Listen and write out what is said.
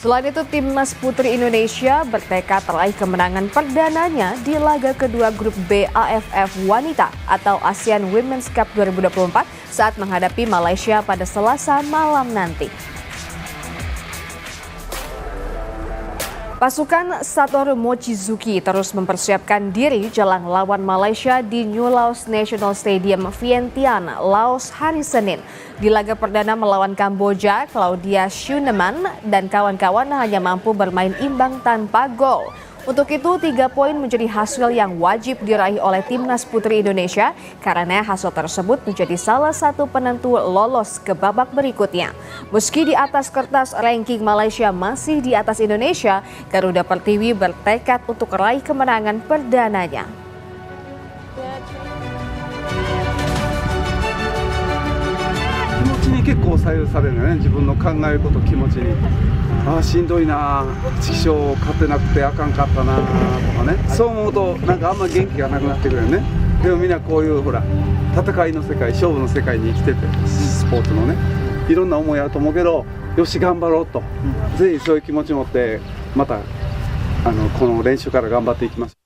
Selain itu, Timnas Putri Indonesia bertekad meraih kemenangan perdananya di laga kedua grup B AFF Wanita atau ASEAN Women's Cup 2024 saat menghadapi Malaysia pada Selasa malam nanti. Pasukan Satoru Mochizuki terus mempersiapkan diri jelang lawan Malaysia di New Laos National Stadium, Vientiane, Laos hari Senin. Di laga perdana melawan Kamboja, Claudia Schuneman dan kawan-kawan hanya mampu bermain imbang tanpa gol. Untuk itu, 3 poin menjadi hasil yang wajib diraih oleh Timnas Putri Indonesia karena hasil tersebut menjadi salah satu penentu lolos ke babak berikutnya. Meski di atas kertas ranking Malaysia masih di atas Indonesia, Garuda Pertiwi bertekad untuk meraih kemenangan perdananya. 気持ちに結構左右されるよね、自分の考えること気持ちに。ああしんどいな、チキショー勝てなくてあかんかったなとかね、そう思うとなんかあんま元気がなくなってくるよね。でもみんなこういうほら戦いの世界、勝負の世界に生きてて、スポーツのね、いろんな思いあると思うけど、よし頑張ろうと、ぜひそういう気持ちを持ってまたこの練習から頑張っていきます。